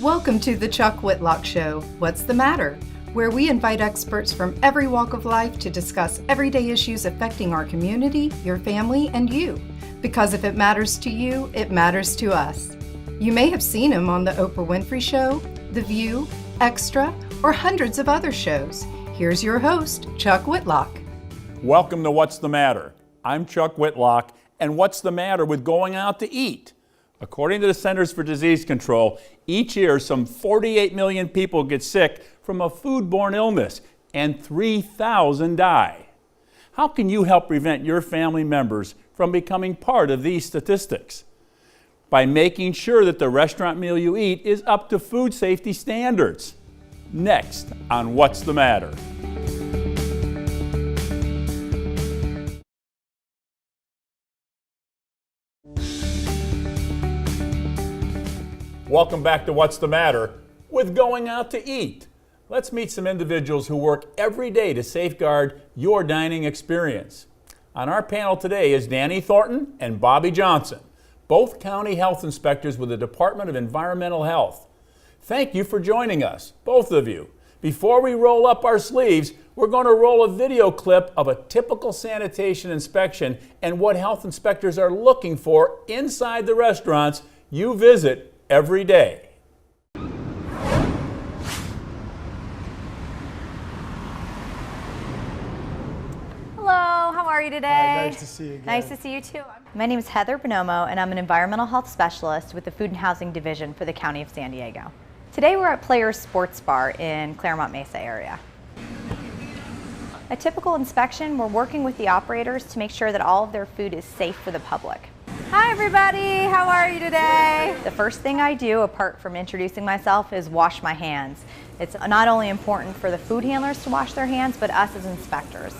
Welcome to the Chuck Whitlock Show, What's the Matter?, where we invite experts from every walk of life to discuss everyday issues affecting our community, your family, and you. Because if it matters to you, it matters to us. You may have seen him on The Oprah Winfrey Show, The View, Extra, or hundreds of other shows. Here's your host, Chuck Whitlock. Welcome to What's the Matter? I'm Chuck Whitlock, and what's the matter with going out to eat? According to the Centers for Disease Control, each year some 48 million people get sick from a foodborne illness, and 3,000 die. How can you help prevent your family members from becoming part of these statistics? By making sure that the restaurant meal you eat is up to food safety standards. Next on What's the Matter? Welcome back to What's the Matter with going out to eat. Let's meet some individuals who work every day to safeguard your dining experience. On our panel today is Danny Thornton and Bobby Johnson, both county health inspectors with the Department of Environmental Health. Thank you for joining us, both of you. Before we roll up our sleeves, we're going to roll a video clip of a typical sanitation inspection and what health inspectors are looking for inside the restaurants you visit every day. Hello, how are you today? Hi, nice to see you again. Nice to see you too. My name is Heather Bonomo and I'm an environmental health specialist with the Food and Housing Division for the County of San Diego. Today we're at Players Sports Bar in Claremont Mesa area. A typical inspection, we're working with the operators to make sure that all of their food is safe for the public. Hi everybody, how are you today? The first thing I do, apart from introducing myself, is wash my hands. It's not only important for the food handlers to wash their hands, but us as inspectors.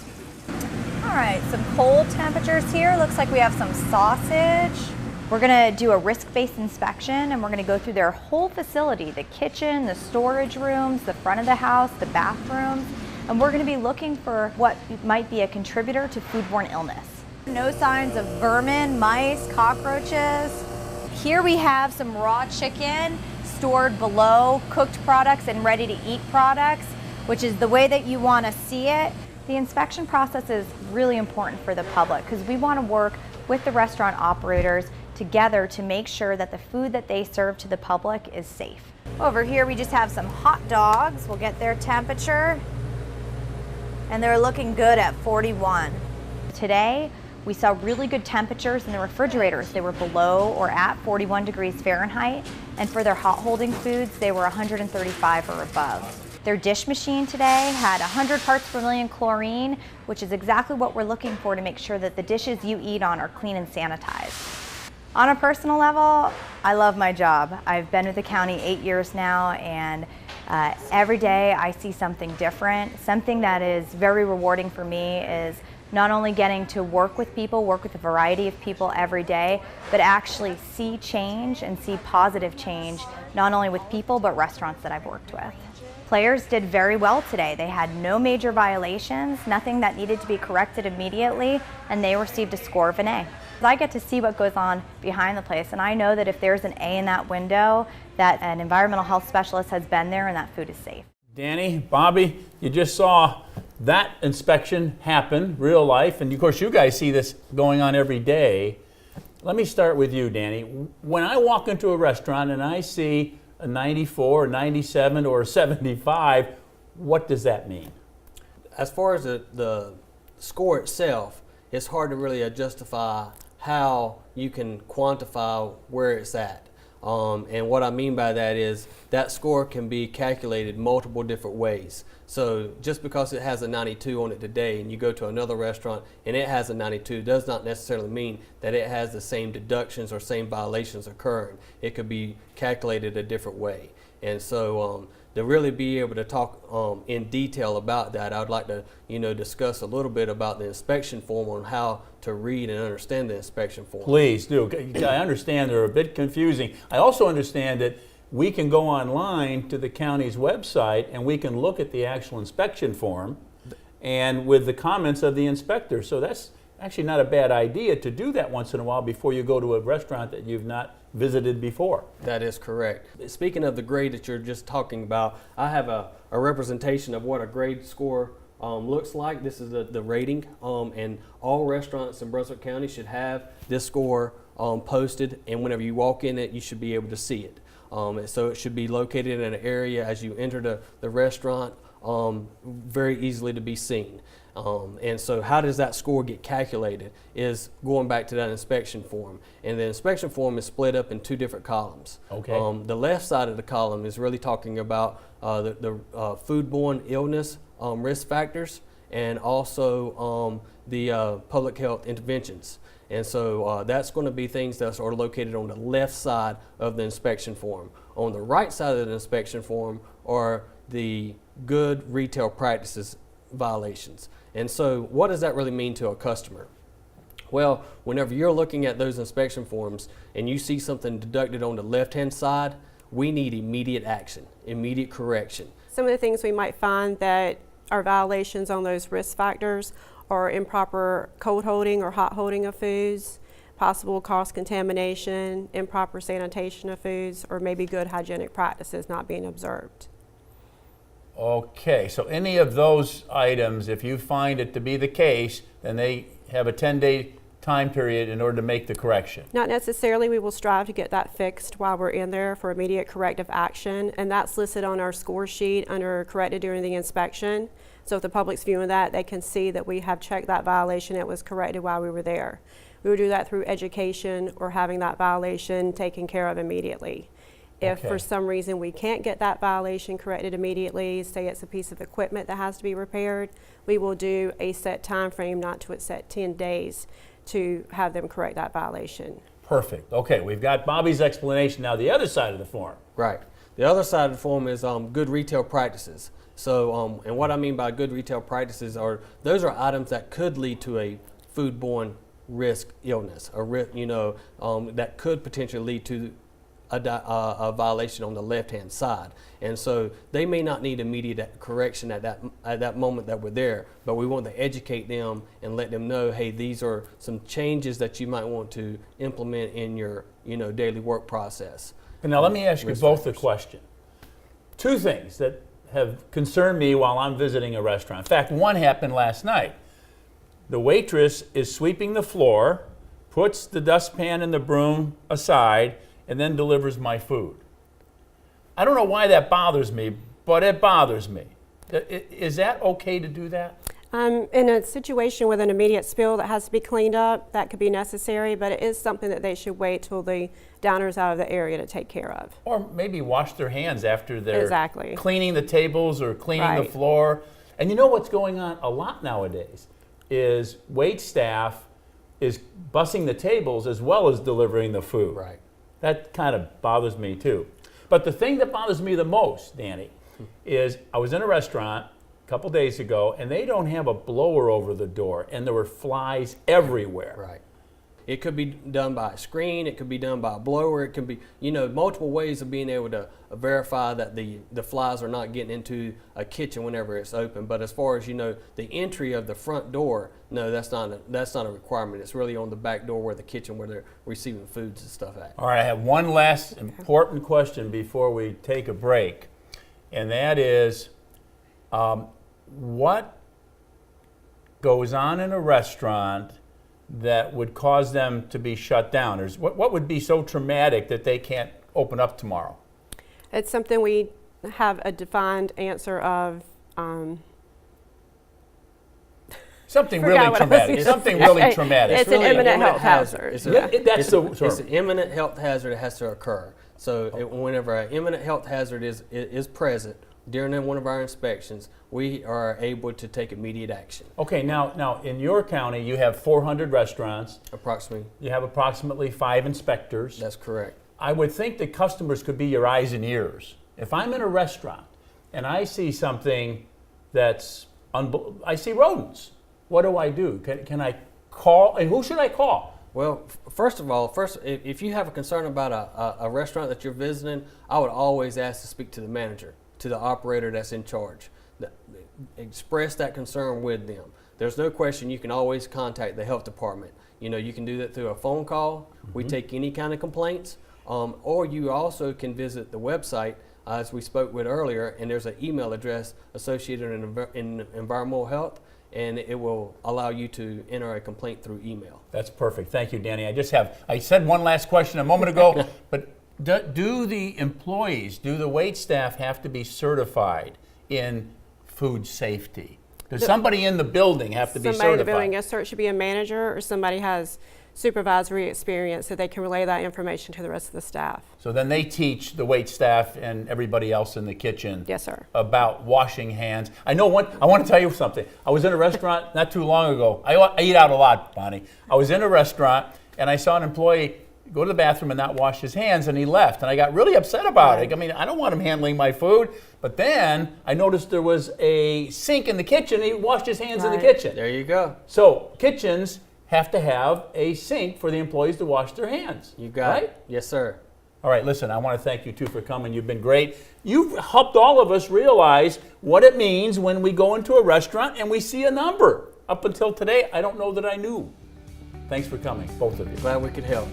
All right, some cold temperatures here. Looks like we have some sausage. We're gonna do a risk-based inspection and we're gonna go through their whole facility, the kitchen, the storage rooms, the front of the house, the bathrooms, and we're gonna be looking for what might be a contributor to foodborne illness. No signs of vermin, mice, cockroaches. Here we have some raw chicken stored below cooked products and ready to eat products, which is the way that you want to see it. The inspection process is really important for the public because we want to work with the restaurant operators together to make sure that the food that they serve to the public is safe. Over here we just have some hot dogs. We'll get their temperature and they're looking good at 41. Today we saw really good temperatures in the refrigerators. They were below or at 41 degrees Fahrenheit, and for their hot holding foods, they were 135 or above. Their dish machine today had 100 parts per million chlorine, which is exactly what we're looking for to make sure that the dishes you eat on are clean and sanitized. On a personal level, I love my job. I've been with the county 8 years now, and every day I see something different. Something that is very rewarding for me is not only getting to work with people, work with a variety of people every day, but actually see change and see positive change, not only with people, but restaurants that I've worked with. Players did very well today. They had no major violations, nothing that needed to be corrected immediately, and they received a score of an A. I get to see what goes on behind the place, and I know that if there's an A in that window, that an environmental health specialist has been there and that food is safe. Danny, Bobby, you just saw that inspection happen, real life, and of course you guys see this going on every day. Let me start with you, Danny. When I walk into a restaurant and I see a 94, 97, or 75, what does that mean? As far as the score itself, it's hard to really justify how you can quantify where it's at. And what I mean by that is that score can be calculated multiple different ways. So just because it has a 92 on it today and you go to another restaurant and it has a 92 does not necessarily mean that it has the same deductions or same violations occurring. It could be calculated a different way. And so to really be able to talk in detail about that, I would like to discuss a little bit about the inspection form on how to read and understand the inspection form. Please do. I understand they're a bit confusing. I also understand that we can go online to the county's website and we can look at the actual inspection form and with the comments of the inspector. So that's actually not a bad idea to do that once in a while before you go to a restaurant that you've not visited before. That is correct. Speaking of the grade that you're just talking about, I have a representation of what a grade score looks like. This is the rating, and all restaurants in Brunswick County should have this score posted, and whenever you walk in it, you should be able to see it. So it should be located in an area as you enter the restaurant, very easily to be seen. And so how does that score get calculated is going back to that inspection form. And the inspection form is split up in two different columns. Okay. The left side of the column is really talking about the foodborne illness risk factors, and also the public health interventions. And so that's going to be things that are located on the left side of the inspection form. On the right side of the inspection form are the good retail practices violations. And so what does that really mean to a customer? Well, whenever you're looking at those inspection forms and you see something deducted on the left-hand side, we need immediate action, immediate correction. Some of the things we might find that are violations on those risk factors are improper cold holding or hot holding of foods, possible cross-contamination, improper sanitation of foods, or maybe good hygienic practices not being observed. Okay, so any of those items, if you find it to be the case, then they have a 10-day time period in order to make the correction. Not necessarily. We will strive to get that fixed while we're in there for immediate corrective action, and that's listed on our score sheet under corrected during the inspection. So if the public's viewing that, they can see that we have checked that violation. It was corrected while we were there. We would do that through education or having that violation taken care of immediately. If Okay. for some reason we can't get that violation corrected immediately, say it's a piece of equipment that has to be repaired, we will do a set time frame, not to set 10 days, to have them correct that violation. Perfect. Okay, we've got Bobby's explanation. Now the other side of the form. Right. The other side of the form is good retail practices. So, and what I mean by good retail practices are those are items that could lead to a foodborne risk illness, that could potentially lead to a violation on the left-hand side. And so they may not need immediate correction at that moment that we're there, but we want to educate them and let them know, hey, these are some changes that you might want to implement in your daily work process. And now let me ask you Risk both a factors. question. Two things that have concerned me while I'm visiting a restaurant. In fact, one happened last night. The waitress is sweeping the floor, puts the dustpan and the broom aside, and then delivers my food. I don't know why that bothers me, but it bothers me. Is that okay to do that? In a situation with an immediate spill that has to be cleaned up, that could be necessary, but it is something that they should wait till the diner's out of the area to take care of. Or maybe wash their hands after they're Exactly. cleaning the tables or cleaning the Right. floor. And you know what's going on a lot nowadays is wait staff is bussing the tables as well as delivering the food. Right. That kind of bothers me too. But the thing that bothers me the most, Danny, is I was in a restaurant a couple days ago and they don't have a blower over the door and there were flies everywhere. Right. It could be done by a screen, it could be done by a blower, it can be, multiple ways of being able to verify that the flies are not getting into a kitchen whenever it's open. But as far as, the entry of the front door, no, that's not a requirement. It's really on the back door where the kitchen, where they're receiving foods and stuff at. All right, I have one last important question before we take a break, and that is, what goes on in a restaurant that would cause them to be shut down? Or what would be so traumatic that they can't open up tomorrow? It's something we have a defined answer of. Something Forgot really what I was traumatic. gonna Something say. really traumatic. It's an imminent health hazard. It's Yeah, that's the term. It's an imminent health hazard that has to occur. So whenever an imminent health hazard is present during one of our inspections, we are able to take immediate action. Okay, now in your county, you have 400 restaurants. Approximately. You have approximately 5 inspectors. That's correct. I would think that customers could be your eyes and ears. If I'm in a restaurant and I see something that's I see rodents, what do I do? Can I call? And who should I call? Well, first of all, if you have a concern about a restaurant that you're visiting, I would always ask to speak to the manager, to the operator that's in charge. Express that concern with them. there's no question you can always contact the health department. You know, you can do that through a phone call. We take any kind of complaints, or you also can visit the website, as we spoke with earlier, and there's an email address associated in environmental health, and it will allow you to enter a complaint through email. That's perfect. Thank you, Danny. I said one last question a moment ago, but do the employees, do the wait staff have to be certified in food safety? Does somebody in the building have to be certified? Somebody in the building, yes, sir. It should be a manager or somebody has supervisory experience so they can relay that information to the rest of the staff. So then they teach the wait staff and everybody else in the kitchen Yes, sir. about washing hands. I want to tell you something. I was in a restaurant not too long ago. I eat out a lot, Bonnie. I was in a restaurant and I saw an employee go to the bathroom and not wash his hands, and he left. And I got really upset about it. I mean, I don't want him handling my food. But then I noticed there was a sink in the kitchen. He washed his hands in the kitchen. There you go. So kitchens have to have a sink for the employees to wash their hands. You got it. Yes, sir. All right, listen, I want to thank you two for coming. You've been great. You've helped all of us realize what it means when we go into a restaurant and we see a number. Up until today, I don't know that I knew. Thanks for coming, both of you. Glad we could help.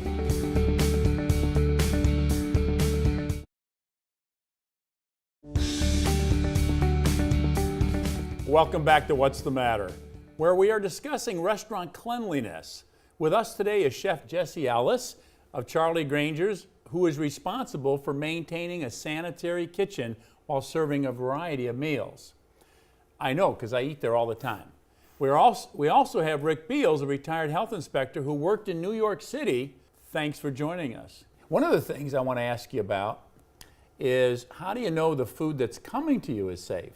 Welcome back to What's the Matter, where we are discussing restaurant cleanliness. With us today is Chef Jesse Ellis of Charlie Granger's, who is responsible for maintaining a sanitary kitchen while serving a variety of meals. I know, because I eat there all the time. We also have Rick Beals, a retired health inspector who worked in New York City. Thanks for joining us. One of the things I want to ask you about is, how do you know the food that's coming to you is safe?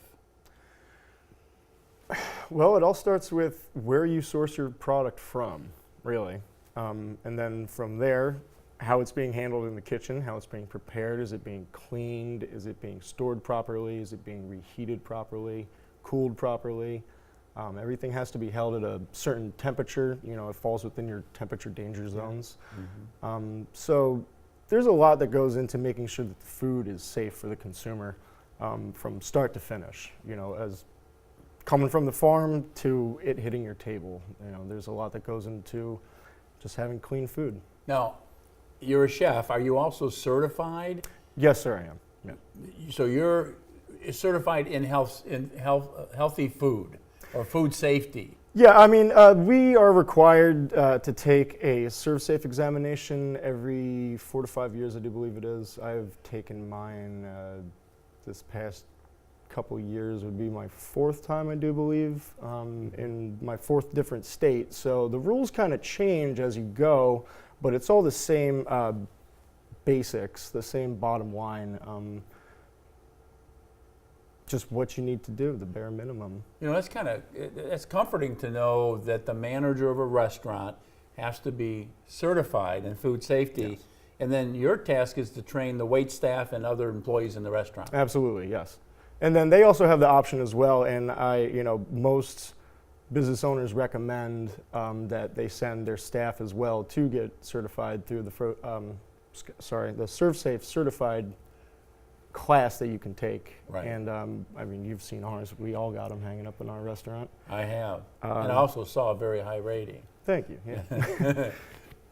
Well, it all starts with where you source your product from, really. And then from there, how it's being handled in the kitchen, how it's being prepared. Is it being cleaned? Is it being stored properly? Is it being reheated properly, cooled properly? Everything has to be held at a certain temperature. You know, it falls within your temperature danger zones. So there's a lot that goes into making sure that the food is safe for the consumer from start to finish. You know, as coming from the farm to it hitting your table. You know, there's a lot that goes into just having clean food. Now, you're a chef. Are you also certified? Yes, sir, I am. Yeah. So you're certified in healthy food or food safety. Yeah, I mean, we are required to take a ServSafe examination every 4 to 5 years, I do believe it is. I've taken mine this past couple years, would be my 4th time, I do believe, in my 4th different state. So the rules kind of change as you go, but it's all the same basics, the same bottom line. Just what you need to do, the bare minimum. You know, that's comforting to know that the manager of a restaurant has to be certified in food safety. Yes. And then your task is to train the wait staff and other employees in the restaurant. Absolutely, yes. And then they also have the option as well, and most business owners recommend that they send their staff as well to get certified through the ServSafe certified class that you can take. Right. And I mean, you've seen ours. We all got them hanging up in our restaurant. I have. And I also saw a very high rating. Thank you. Yeah.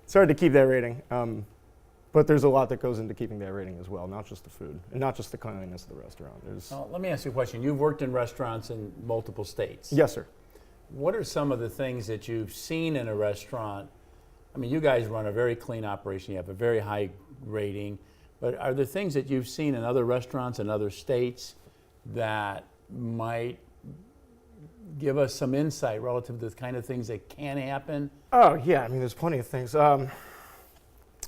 It's hard to keep that rating. But there's a lot that goes into keeping that rating as well, not just the food, and not just the cleanliness of the restaurant. Now, let me ask you a question. You've worked in restaurants in multiple states. Yes, sir. What are some of the things that you've seen in a restaurant? I mean, you guys run a very clean operation. You have a very high rating. But are there things that you've seen in other restaurants in other states that might give us some insight relative to the kind of things that can happen? Oh, yeah. I mean, there's plenty of things.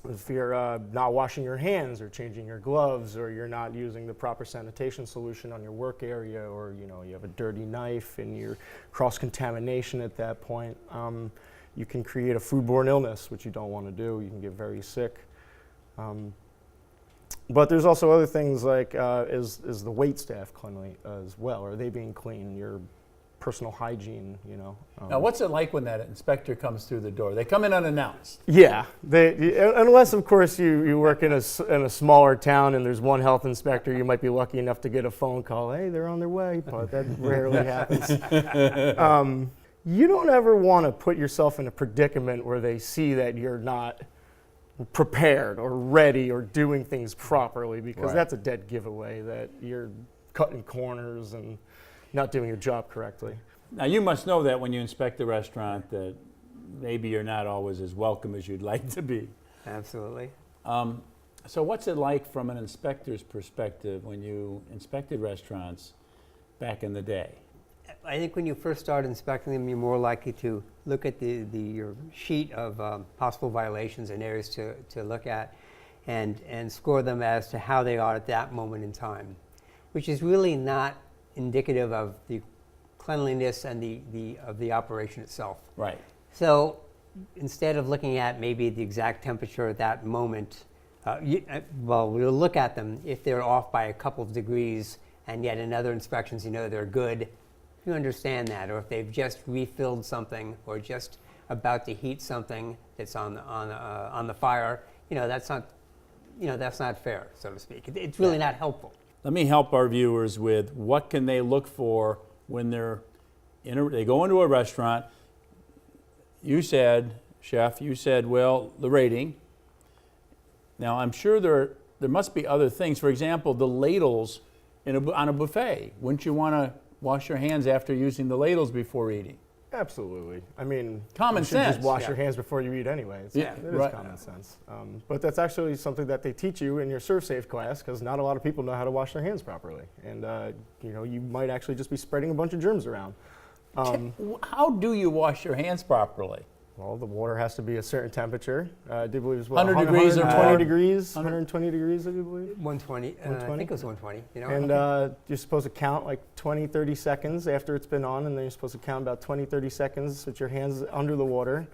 If you're not washing your hands or changing your gloves, or you're not using the proper sanitation solution on your work area, or you have a dirty knife and you're cross-contamination at that point, you can create a foodborne illness, which you don't want to do. You can get very sick. But there's also other things like is the wait staff cleanly as well? Are they being clean? Your personal hygiene, Now, what's it like when that inspector comes through the door? They come in unannounced. Yeah, unless of course you work in a smaller town and there's one health inspector, you might be lucky enough to get a phone call. Hey, they're on their way, but that rarely happens. you don't ever want to put yourself in a predicament where they see that you're not prepared or ready or doing things properly, because Right. that's a dead giveaway that you're cutting corners and not doing your job correctly. Now, you must know that when you inspect the restaurant that maybe you're not always as welcome as you'd like to be. Absolutely. So what's it like from an inspector's perspective when you inspected restaurants back in the day? I think when you first start inspecting them, you're more likely to look at your sheet of possible violations and areas to look at and score them as to how they are at that moment in time, which is really not indicative of the cleanliness and of the operation itself. Right. So instead of looking at maybe the exact temperature at that moment, we'll look at them if they're off by a couple of degrees, and yet in other inspections, they're good. You understand that, or if they've just refilled something, or just about to heat something that's on the fire, that's not fair, so to speak. It's really not helpful. Let me help our viewers with what can they look for when they go into a restaurant. You said, Chef, well, the rating. Now, I'm sure there must be other things. For example, the ladles on a buffet. Wouldn't you want to wash your hands after using the ladles before eating? Absolutely. I mean, Common you should sense. just wash your hands before you eat anyway. It is right. common sense. But that's actually something that they teach you in your Serve Safe class, because not a lot of people know how to wash their hands properly. And you might actually just be spreading a bunch of germs around. How do you wash your hands properly? Well, the water has to be a certain temperature. I do believe it's 100 degrees or 120 more? degrees, 120 degrees, I do believe. 120. I 120? think it was 120. And you're supposed to count like 20, 30 seconds after it's been on, and then you're supposed to count about 20, 30 seconds with your hands under the water.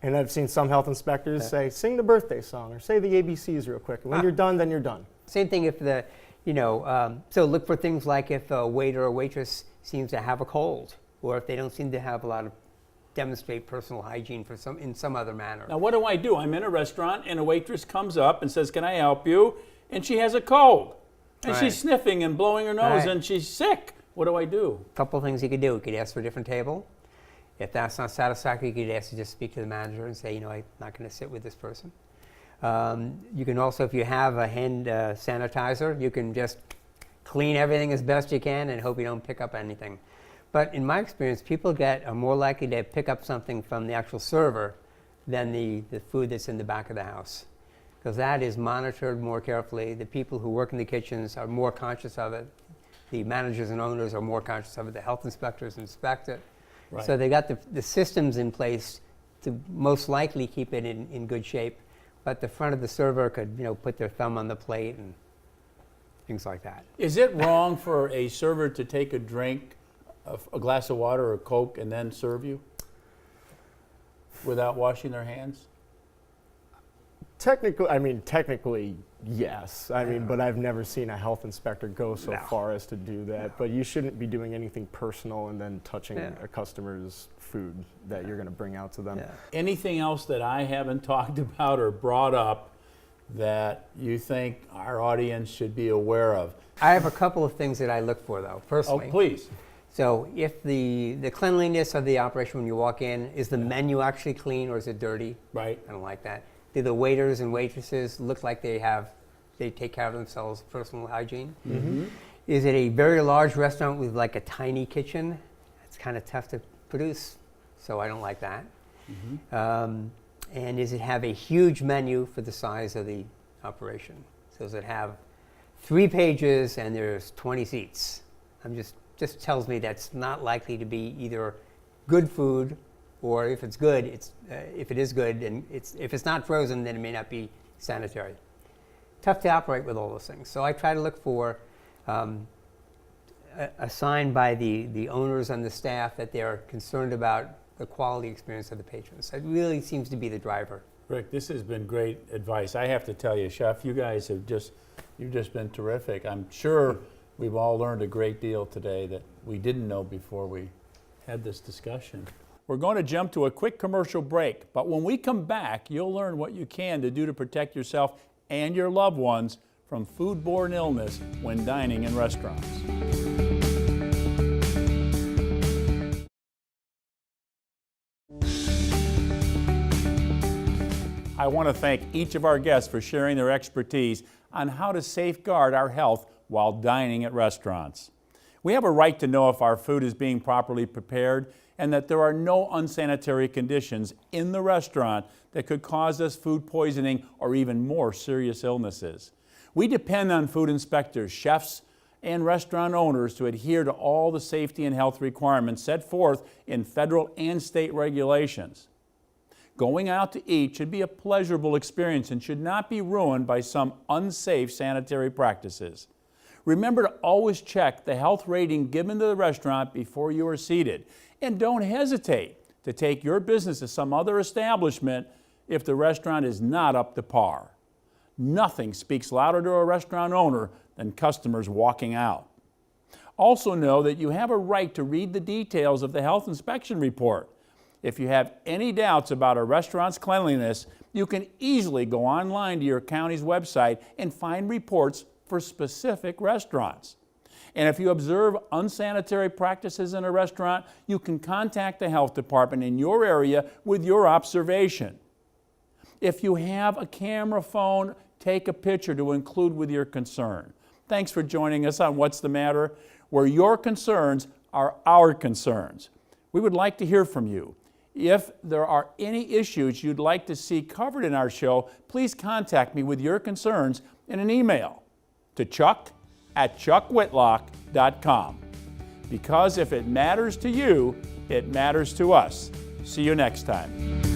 And I've seen some health inspectors say, sing the birthday song, or say the ABCs real quick. And when you're done, then you're done. Same thing if so look for things like if a waiter or waitress seems to have a cold, or if they don't seem to have a lot of demonstrate personal hygiene in some other manner. Now, what do? I'm in a restaurant and a waitress comes up and says, "Can I help you?" And she has a cold. And Right. she's sniffing and blowing her nose Right. and she's sick. What do I do? A couple of things you could do. You could ask for a different table. If that's not satisfactory, you could ask to just speak to the manager and say, I'm not going to sit with this person. You can also, if you have a hand sanitizer, you can just clean everything as best you can and hope you don't pick up anything. But in my experience, people are more likely to pick up something from the actual server than the food that's in the back of the house, because that is monitored more carefully. The people who work in the kitchens are more conscious of it. The managers and owners are more conscious of it. The health inspectors inspect it. Right. So they got the systems in place to most likely keep it in good shape. But the front of the server could put their thumb on the plate and things like that. Is it wrong for a server to take a drink, a glass of water or a Coke, and then serve you without washing their hands? Technically, yes. But I've never seen a health inspector go so No. far as to do that. No. But you shouldn't be doing anything personal and then touching Yeah. a customer's food that you're going to bring out to them. Yeah. Anything else that I haven't talked about or brought up that you think our audience should be aware of? I have a couple of things that I look for, though, Oh, personally. please. So if the cleanliness of the operation when you walk in, is the menu actually clean or is it dirty? Right. I don't like that. Do the waiters and waitresses look like they take care of themselves, personal hygiene? Mm-hmm. Is it a very large restaurant with like a tiny kitchen? It's kind of tough to produce, so I don't like that. Mm-hmm. And does it have a huge menu for the size of the operation? So does it have 3 pages and there's 20 seats? Just tells me that's not likely to be either good food, or if it's good, if it is good, and if it's not frozen, then it may not be sanitary. Tough to operate with all those things. So I try to look for a sign by the owners and the staff that they're concerned about the quality experience of the patrons. That really seems to be the driver. Rick, this has been great advice. I have to tell you, Chef, you guys you've just been terrific. I'm sure we've all learned a great deal today that we didn't know before we had this discussion. We're going to jump to a quick commercial break, but when we come back, you'll learn what you can to do to protect yourself and your loved ones from foodborne illness when dining in restaurants. I want to thank each of our guests for sharing their expertise on how to safeguard our health while dining at restaurants. We have a right to know if our food is being properly prepared and that there are no unsanitary conditions in the restaurant that could cause us food poisoning or even more serious illnesses. We depend on food inspectors, chefs, and restaurant owners to adhere to all the safety and health requirements set forth in federal and state regulations. Going out to eat should be a pleasurable experience and should not be ruined by some unsafe sanitary practices. Remember to always check the health rating given to the restaurant before you are seated. And don't hesitate to take your business to some other establishment if the restaurant is not up to par. Nothing speaks louder to a restaurant owner than customers walking out. Also know that you have a right to read the details of the health inspection report. If you have any doubts about a restaurant's cleanliness, you can easily go online to your county's website and find reports for specific restaurants. And if you observe unsanitary practices in a restaurant, you can contact the health department in your area with your observation. If you have a camera phone, take a picture to include with your concern. Thanks for joining us on What's the Matter, where your concerns are our concerns. We would like to hear from you. If there are any issues you'd like to see covered in our show, please contact me with your concerns in an email to chuck@chuckwhitlock.com. Because if it matters to you, it matters to us. See you next time.